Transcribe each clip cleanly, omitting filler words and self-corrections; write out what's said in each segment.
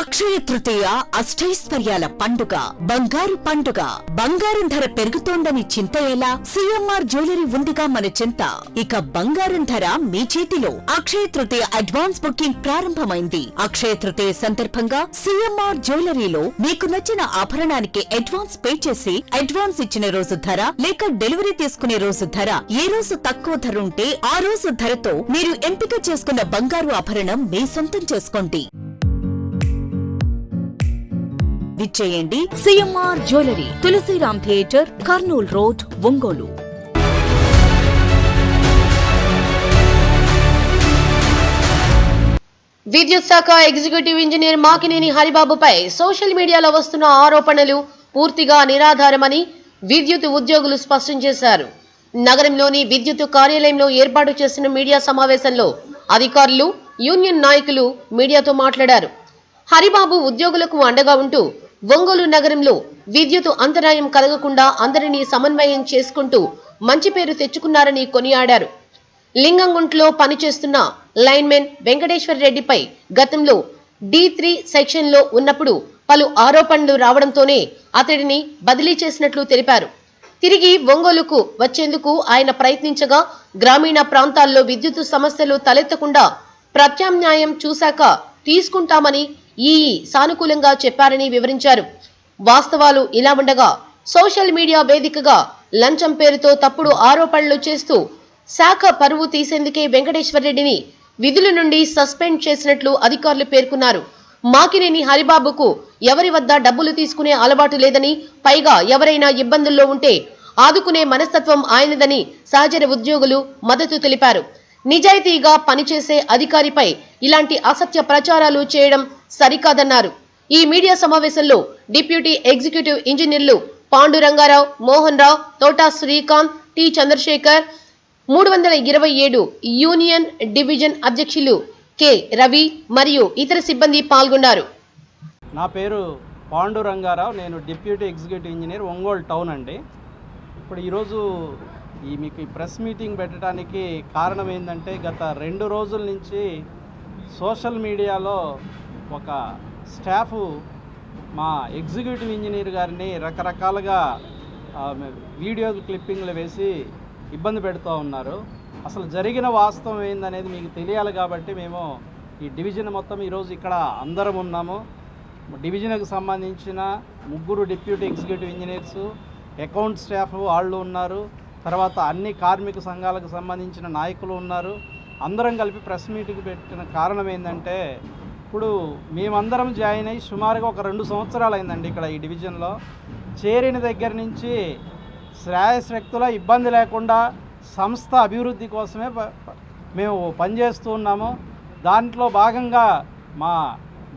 అక్షయ తృతీయ అష్టైశ్వర్యాల పండుగ, బంగారు పండుగ. బంగారం ధర పెరుగుతోందని చింత ఎలా? సిఎంఆర్ జ్యువెలరీ ఉందిగా మన చింత. ఇక బంగారం ధర మీ చేతిలో. అక్షయ తృతీయ అడ్వాన్స్ బుకింగ్ ప్రారంభమైంది. అక్షయ తృతీయ సందర్భంగా సిఎంఆర్ జ్యువెలరీలో మీకు నచ్చిన ఆభరణానికి అడ్వాన్స్ పే చేసి, అడ్వాన్స్ ఇచ్చిన రోజు ధర లేక డెలివరీ తీసుకునే రోజు ధర, ఏ రోజు తక్కువ ధర ఉంటే ఆ రోజు ధరతో మీరు ఎంపిక చేసుకున్న బంగారు ఆభరణం మీ సొంతం చేసుకోండి. విచ్చేయండి CMR jewellery, Tulasiram theatre, Kurnool road, Ongole. విద్యుత్ శాఖ ఎగ్జిక్యూటివ్ ఇంజనీర్ మాకినేని హరిబాబుపై సోషల్ మీడియాలో వస్తున్న ఆరోపణలు పూర్తిగా నిరాధారమని విద్యుత్ ఉద్యోగులు స్పష్టం చేశారు. నగరంలోని విద్యుత్ కార్యాలయంలో ఏర్పాటు చేసిన మీడియా సమావేశంలో అధికారులు, యూనియన్ నాయకులు మీడియాతో మాట్లాడారు. హరిబాబు ఉద్యోగులకు అండగా ఉంటూ ఒంగోలు నగరంలో విద్యుత్ అంతరాయం కలగకుండా అందరినీ సమన్వయం చేసుకుంటూ మంచి పేరు తెచ్చుకున్నారని కొనియాడారు. లింగంగుంట్లో పనిచేస్తున్న లైన్మెన్ వెంకటేశ్వర రెడ్డిపై గతంలో D3 సెక్షన్లో ఉన్నప్పుడు పలు ఆరోపణలు రావడంతోనే అతడిని బదిలీ చేసినట్లు తెలిపారు. తిరిగి ఒంగోలుకు వచ్చేందుకు ఆయన ప్రయత్నించగా గ్రామీణ ప్రాంతాల్లో విద్యుత్ సమస్యలు తలెత్తకుండా ప్రత్యామ్నాయం చూశాక తీసుకుంటామని సానుకూలంగా చెప్పారని వివరించారు. వాస్తవాలు ఇలా ఉండగా సోషల్ మీడియా వేదికగా లంచం పేరుతో తప్పుడు ఆరోపణలు చేస్తూ శాఖ పరువు తీసేందుకే వెంకటేశ్వర రెడ్డిని విధుల నుండి సస్పెండ్ చేసినట్లు అధికారులు పేర్కొన్నారు. మాకినేని హరిబాబుకు ఎవరి వద్ద డబ్బులు తీసుకునే అలవాటు లేదని, పైగా ఎవరైనా ఇబ్బందుల్లో ఉంటే ఆదుకునే మనస్తత్వం ఆయనదని సహచర ఉద్యోగులు మద్దతు తెలిపారు. నిజాయితీగా పనిచేసే అధికారిపై ఇలాంటి అసత్య ప్రచారాలు చేయడం సరికాదన్నారు. ఈ మీడియా సమావేశంలో డిప్యూటీ ఎగ్జిక్యూటివ్ ఇంజనీర్లు Pandurangarao, Mohan Rao, Thota Srikanth, T Chandrasekhar, 327 union division అధ్యక్షులు కె రవి మరియు ఇతర సిబ్బంది పాల్గొన్నారు. నా పేరు పాండురంగారావు, నేను deputy executive engineer, Ongole town అండి. ఇప్పుడు ఈరోజు మీకు ఈ ప్రెస్ మీటింగ్ పెట్టడానికి కారణం ఏంటంటే, గత 2 రోజుల నుంచి సోషల్ మీడియాలో ఒక స్టాఫ్ మా ఎగ్జిక్యూటివ్ ఇంజనీర్ గారిని రకరకాలుగా వీడియో క్లిప్పింగ్లు వేసి ఇబ్బంది పెడుతూ ఉన్నారు. అసలు జరిగిన వాస్తవం ఏందనేది మీకు తెలియాలి కాబట్టి మేము ఈ డివిజన్ మొత్తం ఈరోజు ఇక్కడ అందరం ఉన్నాము. డివిజన్కి సంబంధించిన 3 deputy executive engineers, account staff వాళ్ళు ఉన్నారు, తర్వాత అన్ని కార్మిక సంఘాలకు సంబంధించిన నాయకులు ఉన్నారు. అందరం కలిపి ప్రెస్ మీటింగ్ పెట్టిన కారణం ఏంటంటే, ఇప్పుడు మేమందరం జాయిన్ అయ్యి సుమారుగా ఒక 2 సంవత్సరాలు అయిందండి ఇక్కడ ఈ డివిజన్లో. చేరిన దగ్గర నుంచి శ్రేయస్రక్తుల ఇబ్బంది లేకుండా సంస్థ అభివృద్ధి కోసమే మేము పనిచేస్తూ ఉన్నాము. దాంట్లో భాగంగా మా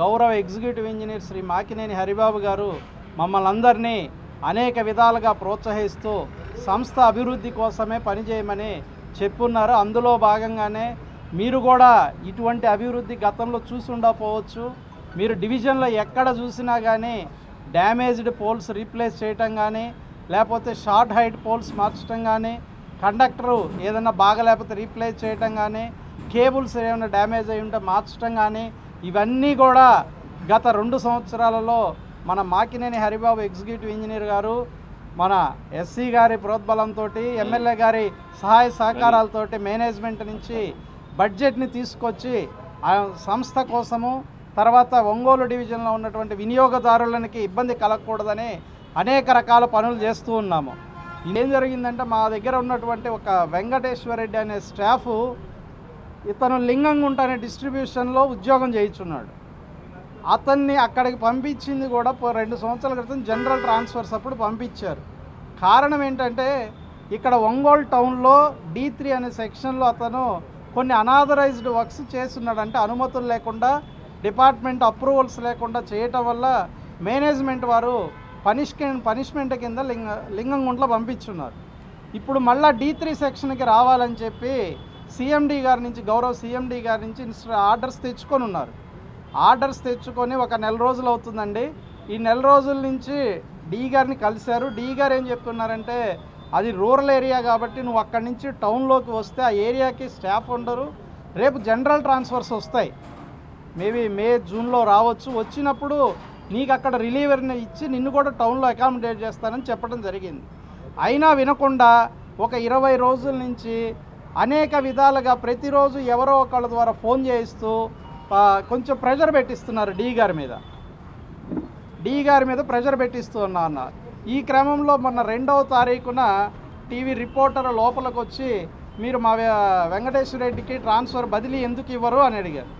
గౌరవ ఎగ్జిక్యూటివ్ ఇంజనీర్ శ్రీ మాకినేని హరిబాబు గారు మమ్మల్ని అందరినీ అనేక విధాలుగా ప్రోత్సహిస్తూ సంస్థ అభివృద్ధి కోసమే పనిచేయమని చెప్పున్నారు. అందులో భాగంగానే మీరు కూడా ఇటువంటి అభివృద్ధి గతంలో చూసి ఉండకపోవచ్చు. మీరు డివిజన్లో ఎక్కడ చూసినా కానీ డ్యామేజ్డ్ పోల్స్ రీప్లేస్ చేయటం కానీ, లేకపోతే షార్ట్ హైట్ పోల్స్ మార్చడం కానీ, కండక్టరు ఏదైనా బాగలేకపోతే రీప్లేస్ చేయటం కానీ, కేబుల్స్ ఏమైనా డ్యామేజ్ అయి ఉంటే మార్చడం కానీ, ఇవన్నీ కూడా గత 2 సంవత్సరాలలో మన మాకినేని హరిబాబు ఎగ్జిక్యూటివ్ ఇంజనీర్ గారు మన ఎస్సీ గారి ప్రోద్బలంతో, ఎమ్మెల్యే గారి సహాయ సహకారాలతోటి మేనేజ్మెంట్ నుంచి బడ్జెట్ని తీసుకొచ్చి ఆ సంస్థ కోసము, తర్వాత ఒంగోలు డివిజన్లో ఉన్నటువంటి వినియోగదారులకి ఇబ్బంది కలగకూడదని అనేక రకాల పనులు చేస్తూ ఉన్నాము. ఏం జరిగిందంటే, మా దగ్గర ఉన్నటువంటి ఒక వెంకటేశ్వర రెడ్డి అనే స్టాఫు ఇతను లింగంగుంట అనే డిస్ట్రిబ్యూషన్లో ఉద్యోగం చేయించున్నాడు. అతన్ని అక్కడికి పంపించింది కూడా 2 సంవత్సరాల క్రితం జనరల్ ట్రాన్స్ఫర్స్ అప్పుడు పంపించారు. కారణం ఏంటంటే, ఇక్కడ ఒంగోలు టౌన్లో D3 అనే సెక్షన్లో అతను కొన్ని అనాథరైజ్డ్ వర్క్స్ చేస్తున్నాడు. అంటే అనుమతులు లేకుండా, డిపార్ట్మెంట్ అప్రూవల్స్ లేకుండా చేయటం వల్ల మేనేజ్మెంట్ వారు పనిష్మెంట్ కింద లింగంగుంటలో పంపించున్నారు. ఇప్పుడు మళ్ళీ D3 సెక్షన్కి రావాలని చెప్పి సిఎండి గారి నుంచి, గౌరవ సిఎండి గారి నుంచి ఆర్డర్స్ తెచ్చుకొని ఉన్నారు. ఆర్డర్స్ తెచ్చుకొని ఒక 1 నెల రోజులు అవుతుందండి. ఈ 1 నెల రోజుల నుంచి డి గారిని కలిశారు. డి గారు ఏం చెప్తున్నారంటే, అది రూరల్ ఏరియా కాబట్టి నువ్వు అక్కడి నుంచి టౌన్లోకి వస్తే ఆ ఏరియాకి స్టాఫ్ ఉండరు, రేపు జనరల్ ట్రాన్స్ఫర్స్ వస్తాయి, మేబీ మే జూన్లో రావచ్చు. వచ్చినప్పుడు నీకు అక్కడ రిలీవర్ని ఇచ్చి నిన్ను కూడా టౌన్లో అకామిడేట్ చేస్తానని చెప్పడం జరిగింది. అయినా వినకుండా ఒక 20 రోజుల నుంచి అనేక విధాలుగా ప్రతిరోజు ఎవరో ఒకళ్ళ ద్వారా ఫోన్ చేయిస్తూ కొంచెం ప్రెషర్ పెట్టిస్తున్నారు డి గారి మీద ప్రెషర్ పెట్టిస్తూ ఉన్నారు. ఈ క్రమంలో మొన్న 2వ తారీఖున టీవీ రిపోర్టర్ లోపలికి వచ్చి మీరు మా వెంకటేశ్వర రెడ్డికి ట్రాన్స్ఫర్ బదిలీ ఎందుకు ఇవ్వరు అని అడిగారు.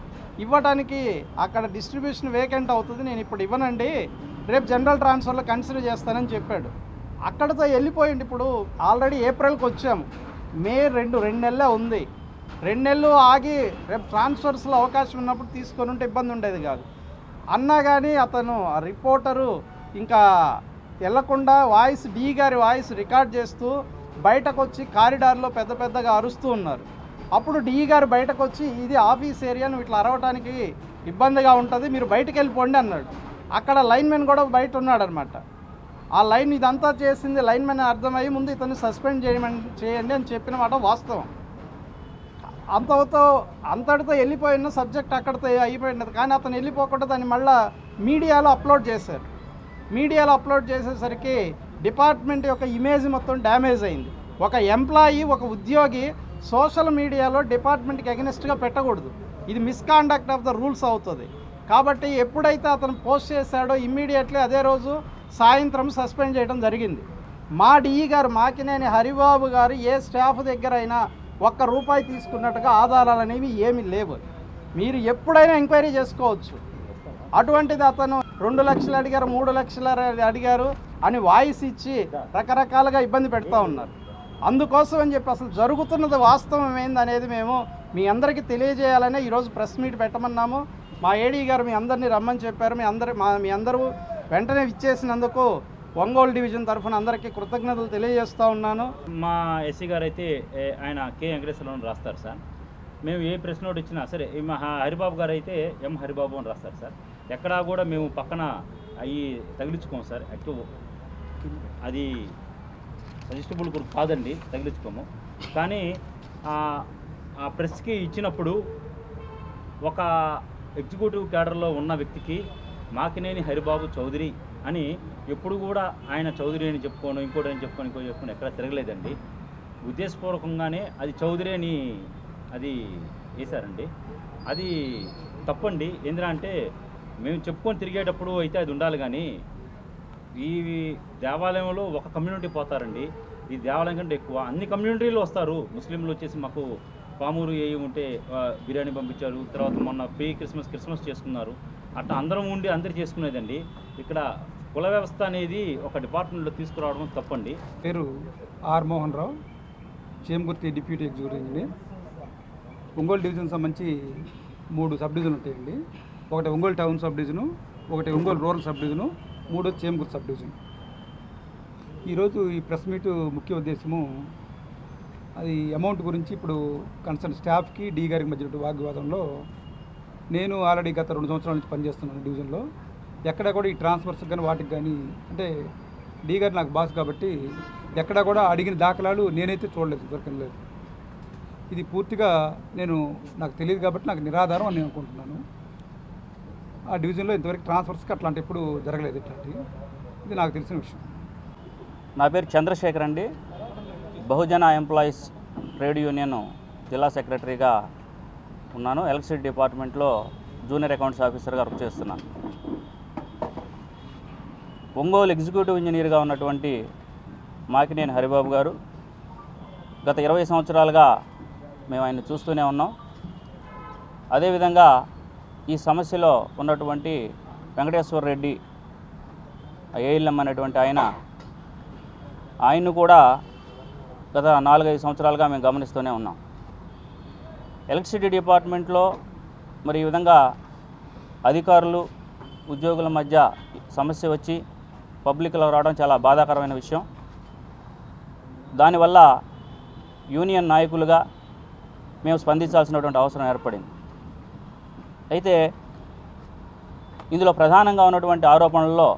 ఇవ్వడానికి అక్కడ డిస్ట్రిబ్యూషన్ వేకెంట్ అవుతుంది, నేను ఇప్పుడు ఇవ్వనండి, రేపు జనరల్ ట్రాన్స్ఫర్లో కన్సిడర్ చేస్తానని చెప్పాడు. అక్కడితో వెళ్ళిపోయింది. ఇప్పుడు ఆల్రెడీ ఏప్రిల్కి వచ్చాము, మే 2 నెలలే ఉంది. 2 నెలలు ఆగి రేపు ట్రాన్స్ఫర్స్లో అవకాశం ఉన్నప్పుడు తీసుకొని ఉంటే ఇబ్బంది ఉండేది కాదు. అన్నా కానీ అతను ఆ రిపోర్టరు ఇంకా వెళ్లకుండా డి గారి వాయిస్ రికార్డ్ చేస్తూ బయటకు వచ్చి కారిడార్లో పెద్దగా అరుస్తూ ఉన్నారు. అప్పుడు డి గారు బయటకు వచ్చి ఇది ఆఫీస్ ఏరియా, నువ్వు ఇట్లా అరవటానికి ఇబ్బందిగా ఉంటుంది, మీరు బయటకు వెళ్ళిపోండి అన్నాడు. అక్కడ లైన్మెన్ కూడా బయట ఉన్నాడు అనమాట. ఆ లైన్ ఇదంతా చేసింది లైన్మెన్ అర్థమయ్యి ముందు ఇతన్ని సస్పెండ్ చేయండి అని చెప్పిన మాట వాస్తవం. అంతటితో వెళ్ళిపోయిన సబ్జెక్ట్ అక్కడితో అయిపోయినది. కానీ అతను వెళ్ళిపోకుండా దాన్ని మళ్ళీ మీడియాలో అప్లోడ్ చేశారు. మీడియాలో అప్లోడ్ చేసేసరికి డిపార్ట్మెంట్ యొక్క ఇమేజ్ మొత్తం డ్యామేజ్ అయింది. ఒక ఎంప్లాయీ, ఒక ఉద్యోగి సోషల్ మీడియాలో డిపార్ట్మెంట్కి అగెనిస్ట్గా పెట్టకూడదు. ఇది మిస్కాండక్ట్ ఆఫ్ ద రూల్స్ అవుతుంది. కాబట్టి ఎప్పుడైతే అతను పోస్ట్ చేశాడో ఇమ్మీడియట్లీ అదే రోజు సాయంత్రం సస్పెండ్ చేయడం జరిగింది. మా డిఈ గారు మాకినేని హరిబాబు గారు ఏ స్టాఫ్ దగ్గర అయినా ₹1 తీసుకున్నట్టుగా ఆధారాలు అనేవి ఏమీ లేవు. మీరు ఎప్పుడైనా ఎంక్వైరీ చేసుకోవచ్చు. అటువంటిది అతను 2 లక్షలు అడిగారు, 3 లక్షలు అడిగారు అని వాయిస్ ఇచ్చి రకరకాలుగా ఇబ్బంది పెడతా ఉన్నారు. అందుకోసం అని చెప్పి అసలు జరుగుతున్నది వాస్తవం ఏందనేది మేము మీ అందరికీ తెలియజేయాలనే ఈరోజు ప్రెస్ మీట్ పెట్టమన్నాము. మా ఏడీ గారు మీ అందరినీ రమ్మని చెప్పారు. మీ అందరూ వెంటనే ఇచ్చేసినందుకు ఒంగోలు డివిజన్ తరఫున అందరికీ కృతజ్ఞతలు తెలియజేస్తూ ఉన్నాను. మా ఎస్సీ గారు అయితే ఆయన కె వెంకటేశ్వరరావు రాస్తారు సార్. మేము ఏ ప్రెస్ నోట్ ఇచ్చినా సరే మా హరిబాబు గారు అయితే ఎం హరిబాబు అని రాస్తారు సార్. ఎక్కడా కూడా మేము పక్కన అవి తగిలించుకోము సార్. యాక్టివ్ అది సజెస్టబుల్ కూడా కాదండి, తగిలించుకోము. కానీ ఆ ప్రెస్కి ఇచ్చినప్పుడు ఒక ఎగ్జిక్యూటివ్ క్యాడర్లో ఉన్న వ్యక్తికి మాకినేని హరిబాబు చౌదరి అని ఎప్పుడు కూడా ఆయన చౌదరి అని చెప్పుకోను, ఇంకోటి అని చెప్పుకొని ఇంకో చెప్పుకొని ఎక్కడ తిరగలేదండి. ఉద్దేశపూర్వకంగానే అది చౌదరి అని అది వేశారండి. అది తప్పండి. ఎందుకంటే మేము చెప్పుకొని తిరిగేటప్పుడు అయితే అది ఉండాలి. కానీ ఈ దేవాలయంలో ఒక కమ్యూనిటీ పోతారండి, ఈ దేవాలయం కంటే ఎక్కువ అన్ని కమ్యూనిటీలు వస్తారు. ముస్లింలు వచ్చేసి మాకు పామూరు ఉంటే బిర్యానీ పంపించారు. తర్వాత మొన్న ప్రీ క్రిస్మస్ చేసుకున్నారు. అట్లా అందరం ఉండి అందరు చేసుకునేదండి. ఇక్కడ కుల వ్యవస్థ అనేది ఒక డిపార్ట్మెంట్లో తీసుకురావడం తప్పండి. పేరు R Mohan Rao, Chemakurthi deputy executive engineer. Ongole division సంబంధించి 3 సబ్ డివిజన్లు ఉంటాయండి. ఒకటి ఒంగోలు టౌన్ సబ్ డివిజను, ఒకటి Ongole rural sub division, 3 Chemakurthi sub division. ఈరోజు ఈ ప్రెస్ మీటు ముఖ్య ఉద్దేశము అది అమౌంట్ గురించి. ఇప్పుడు కన్సర్న్ స్టాఫ్కి డి గారికి మధ్య వాగ్వాదంలో నేను ఆల్రెడీ గత 2 సంవత్సరాల నుంచి పనిచేస్తున్నాను డివిజన్లో. ఎక్కడ కూడా ఈ ట్రాన్స్ఫర్స్ కానీ వాటికి కానీ అంటే డి గారు నాకు బాస్ కాబట్టి ఎక్కడ కూడా అడిగిన దాఖలాలు నేనైతే చూడలేదు, దొరకలేదు. ఇది పూర్తిగా నాకు తెలియదు కాబట్టి నాకు నిరాధారం అని నేను అనుకుంటున్నాను. ఆ డివిజన్లో ఇంతవరకు ట్రాన్స్ఫర్స్కి అట్లాంటి ఎప్పుడు జరగలేదు. ఇట్లాంటివి ఇది నాకు తెలిసిన విషయం. నా పేరు చంద్రశేఖర్ అండి. బహుజన ఎంప్లాయీస్ ట్రేడ్ యూనియన్ జిల్లా సెక్రటరీగా ఉన్నాను. ఎలక్ట్రిసిటీ డిపార్ట్మెంట్లో జూనియర్ అకౌంట్స్ ఆఫీసర్గా వర్క్ చేస్తున్నాను. ఒంగోలు ఎగ్జిక్యూటివ్ ఇంజనీర్గా ఉన్నటువంటి మాకినేని హరిబాబు గారు గత 20 సంవత్సరాలుగా మేము ఆయన చూస్తూనే ఉన్నాం. అదేవిధంగా ఈ సమస్యలో ఉన్నటువంటి వెంకటేశ్వర రెడ్డి ఏఎల్ఎం అనేటువంటి ఆయన్ను కూడా గత 4-5 సంవత్సరాలుగా మేము గమనిస్తూనే ఉన్నాం. ఎలక్ట్రిసిటీ డిపార్ట్మెంట్లో మరి ఈ విధంగా అధికారులు ఉద్యోగుల మధ్య సమస్య వచ్చి పబ్లిక్లో రావడం చాలా బాధాకరమైన విషయం. దానివల్ల యూనియన్ నాయకులుగా మేము స్పందించాల్సినటువంటి అవసరం ఏర్పడింది. అయితే ఇందులో ప్రధానంగా ఉన్నటువంటి ఆరోపణల్లో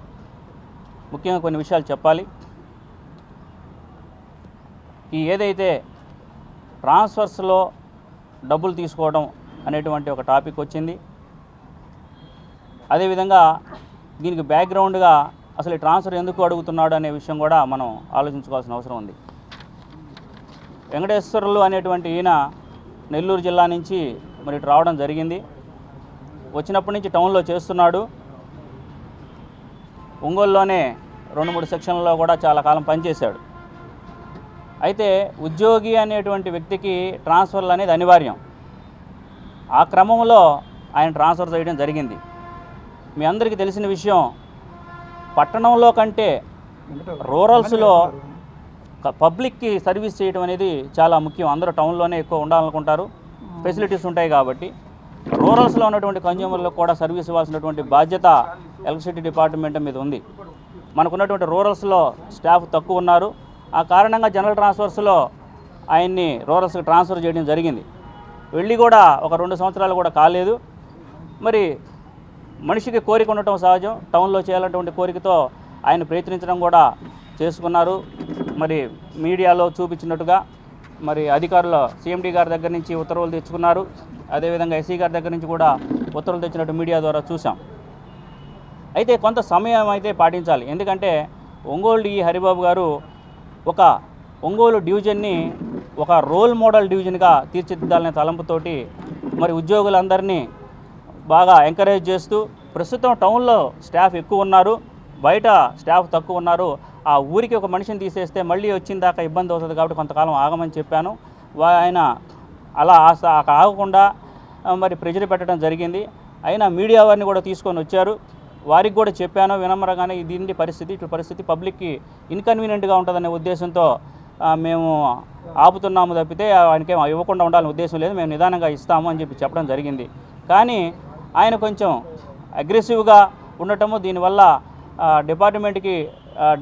ముఖ్యంగా కొన్ని విషయాలు చెప్పాలి. ఏదైతే ట్రాన్స్ఫర్స్లో డబ్బులు తీసుకోవడం అనేటువంటి ఒక టాపిక్ వచ్చింది. అదేవిధంగా దీనికి బ్యాక్గ్రౌండ్గా అసలు ఈ ట్రాన్స్ఫర్ ఎందుకు అడుగుతున్నాడు అనే విషయం కూడా మనం ఆలోచించుకోవాల్సిన అవసరం ఉంది. వెంకటేశ్వర్లు అనేటువంటి ఈయన నెల్లూరు జిల్లా నుంచి మరి ఇటు రావడం జరిగింది. వచ్చినప్పటి నుంచి టౌన్లో చేస్తున్నాడు. ఒంగోలులోనే 2-3 సెక్షన్లలో కూడా చాలా కాలం పనిచేశాడు. అయితే ఉద్యోగి అనేటువంటి వ్యక్తికి ట్రాన్స్ఫర్లు అనేది అనివార్యం. ఆ క్రమంలో ఆయన ట్రాన్స్ఫర్ చేయడం జరిగింది. మీ అందరికీ తెలిసిన విషయం, పట్టణంలో కంటే రూరల్స్లో పబ్లిక్కి సర్వీస్ చేయడం అనేది చాలా ముఖ్యం. అందరూ టౌన్లోనే ఎక్కువ ఉండాలనుకుంటారు, ఫెసిలిటీస్ ఉంటాయి కాబట్టి. రూరల్స్లో ఉన్నటువంటి కన్జ్యూమర్లకు కూడా సర్వీస్ ఇవ్వాల్సినటువంటి బాధ్యత ఎలక్ట్రిసిటీ డిపార్ట్మెంట్ మీద ఉంది. మనకున్నటువంటి రూరల్స్లో స్టాఫ్ తక్కువ ఉన్నారు. ఆ కారణంగా జనరల్ ట్రాన్స్ఫర్స్లో ఆయన్ని రూరల్స్కి ట్రాన్స్ఫర్ చేయడం జరిగింది. వెళ్ళి కూడా ఒక 2 సంవత్సరాలు కూడా కాలేదు. మరి మనిషికి కోరిక ఉండటం సహజం. టౌన్లో చేయాలన్నటువంటి కోరికతో ఆయన ప్రయత్నించడం కూడా చేసుకున్నారు. మరి మీడియాలో చూపించినట్టుగా మరి అధికారులు CMD గారి దగ్గర నుంచి ఉత్తర్వులు తెచ్చుకున్నారు. అదేవిధంగా SC గారి దగ్గర నుంచి కూడా ఉత్తర్వులు తెచ్చినట్టు మీడియా ద్వారా చూసాం. అయితే కొంత సమయం అయితే పాటించాలి. ఎందుకంటే ఒంగోలు హరిబాబు గారు ఒక ఒంగోలు డివిజన్ని ఒక రోల్ మోడల్ డివిజన్గా తీర్చిదిద్దాలనే తలంపుతోటి మరి ఉద్యోగులందరినీ బాగా ఎంకరేజ్ చేస్తూ, ప్రస్తుతం టౌన్లో స్టాఫ్ ఎక్కువ ఉన్నారు, బయట స్టాఫ్ తక్కువ ఉన్నారు. ఆ ఊరికి ఒక మనిషిని తీసేస్తే మళ్ళీ వచ్చిన దాకా ఇబ్బంది అవుతుంది కాబట్టి కొంతకాలం ఆగమని చెప్పాను. ఆయన అలా ఆగకుండా మరి ప్రెజర్ పెట్టడం జరిగింది. అయినా మీడియా వారిని కూడా తీసుకొని వచ్చారు. వారికి కూడా చెప్పాను వినమ్రంగానే, దీని పరిస్థితి పబ్లిక్కి ఇన్కన్వీనియంట్గా ఉంటుందనే ఉద్దేశంతో మేము ఆపుతున్నాము తప్పితే ఆయనకేం ఇవ్వకుండా ఉండాలనే ఉద్దేశం లేదు, మేము నిదానంగా ఇస్తాము అని చెప్పడం జరిగింది. కానీ ఆయన కొంచెం అగ్రెసివ్గా ఉండటము, దీనివల్ల డిపార్ట్మెంట్కి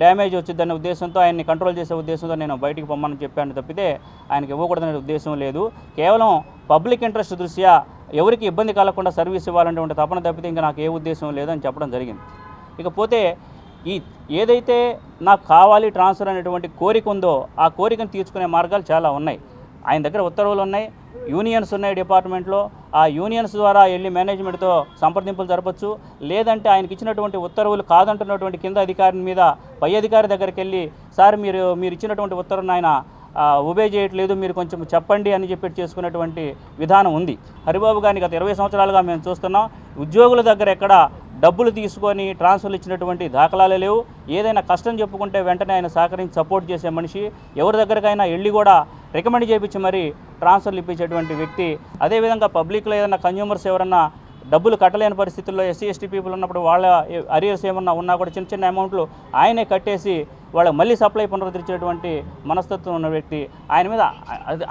డ్యామేజ్ వచ్చిందనే ఉద్దేశంతో ఆయన్ని కంట్రోల్ చేసే ఉద్దేశంతో నేను బయటికి పొమ్మని చెప్పాను తప్పితే ఆయనకి ఇవ్వకూడదనే ఉద్దేశం లేదు. కేవలం పబ్లిక్ ఇంట్రెస్ట్ దృష్ట్యా ఎవరికి ఇబ్బంది కలగకుండా సర్వీస్ ఇవ్వాలంటే తపన తప్పితే ఇంకా నాకు ఏ ఉద్దేశం లేదని చెప్పడం జరిగింది. ఇకపోతే ఏదైతే నాకు కావాలి ట్రాన్స్ఫర్ అనేటువంటి కోరిక ఉందో ఆ కోరికను తీర్చుకునే మార్గాలు చాలా ఉన్నాయి. ఆయన దగ్గర ఉత్తర్వులు ఉన్నాయి, యూనియన్స్ ఉన్నాయి డిపార్ట్మెంట్లో. ఆ యూనియన్స్ ద్వారా వెళ్ళి మేనేజ్మెంట్తో సంప్రదింపులు జరపచ్చు. లేదంటే ఆయనకి ఇచ్చినటువంటి ఉత్తర్వులు కాదంటున్నటువంటి కింద అధికారి మీద పై అధికారి దగ్గరికి వెళ్ళి, సార్ మీరు ఇచ్చినటువంటి ఉత్తర్వును ఆయన ఒబే చేయట్లేదు, మీరు కొంచెం చెప్పండి అని చేసుకునేటువంటి విధానం ఉంది. హరిబాబు గారిని గత 20 సంవత్సరాలుగా మేము చూస్తున్నాం. ఉద్యోగుల దగ్గర ఎక్కడ డబ్బులు తీసుకొని ట్రాన్స్ఫర్లు ఇచ్చినటువంటి దాఖలాలే లేవు. ఏదైనా కష్టం చెప్పుకుంటే వెంటనే ఆయన సహకరించి సపోర్ట్ చేసే మనిషి. ఎవరి దగ్గరకైనా వెళ్ళి కూడా రికమెండ్ చేయించి మరి ట్రాన్స్ఫర్లు ఇప్పించేటువంటి వ్యక్తి. అదేవిధంగా పబ్లిక్లో ఏదైనా కన్జ్యూమర్స్ ఎవరన్నా డబ్బులు కట్టలేని పరిస్థితుల్లో SC ST పీపుల్ ఉన్నప్పుడు వాళ్ళ అరియర్స్ ఏమన్నా ఉన్నా కూడా చిన్న అమౌంట్లు ఆయనే కట్టేసి వాళ్ళకి మళ్ళీ సప్లై పునరుద్ధరించేటువంటి మనస్తత్వం ఉన్న వ్యక్తి. ఆయన మీద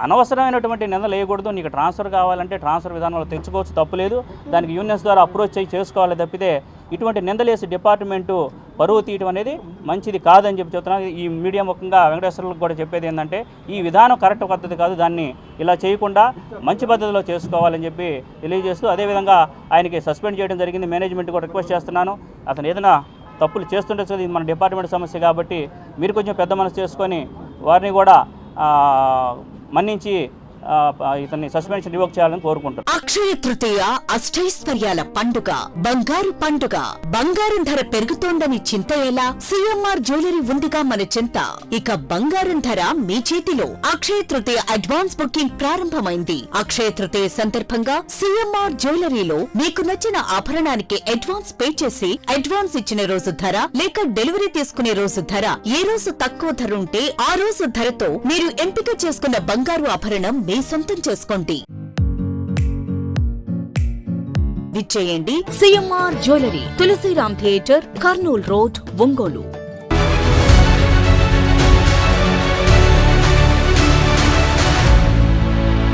అనవసరమైనటువంటి నిందలు వేయకూడదు. నీకు ట్రాన్స్ఫర్ కావాలంటే ట్రాన్స్ఫర్ విధానంలో తెచ్చుకోవచ్చు, తప్పులేదు. దానికి యూనియన్స్ ద్వారా అప్రోచ్ అయ్యి చేసుకోవాలి తప్పితే ఇటువంటి నిందలేసి డిపార్ట్మెంటు పరువు తీయటం అనేది మంచిది కాదని చెప్తున్నాను. ఈ మీడియా ముఖంగా వెంకటేశ్వర్లకు కూడా చెప్పేది ఏంటంటే ఈ విధానం కరెక్ట్ పద్ధతి కాదు, దాన్ని ఇలా చేయకుండా మంచి పద్ధతిలో చేసుకోవాలని తెలియజేస్తూ, అదేవిధంగా ఆయనకి సస్పెండ్ చేయడం జరిగింది. మేనేజ్మెంట్ కూడా రిక్వెస్ట్ చేస్తున్నాను, అతను ఏదైనా తప్పులు చేస్తుంటే ఇది మన డిపార్ట్మెంట్ సమస్య కాబట్టి మీరు కొంచెం పెద్ద మనసు చేసుకొని వారిని కూడా మన్నించి ఇతన్ని సస్పెన్షన్ రివోక్ చేయాలని కోరుకుంటున్నాను. అక్షయ తృతీయ అష్టైశ్వర్యాల పండుగ, బంగారు పండుగ. బంగారం ధర పెరుగుతోందని చింత ఎలా? CMR జ్యువెలరీ ఉందిగా మన చింత. ఇక బంగారం ధర మీ చేతిలో. అక్షయ తృతీయ అడ్వాన్స్ బుకింగ్ ప్రారంభమైంది. అక్షయ తృతీయ సందర్భంగా CMR జ్యువెలరీలో మీకు నచ్చిన ఆభరణానికి అడ్వాన్స్ పే చేసి అడ్వాన్స్ ఇచ్చిన రోజు ధర లేక డెలివరీ తీసుకునే రోజు ధర, ఏ రోజు తక్కువ ధర ఉంటే ఆ రోజు ధరతో మీరు ఎంపిక చేసుకున్న బంగారు ఆభరణం మీ సొంతం చేసుకోండి. విచ్చేయండి CMR jewellery, Tulasiram theatre, Kurnool road, Ongole.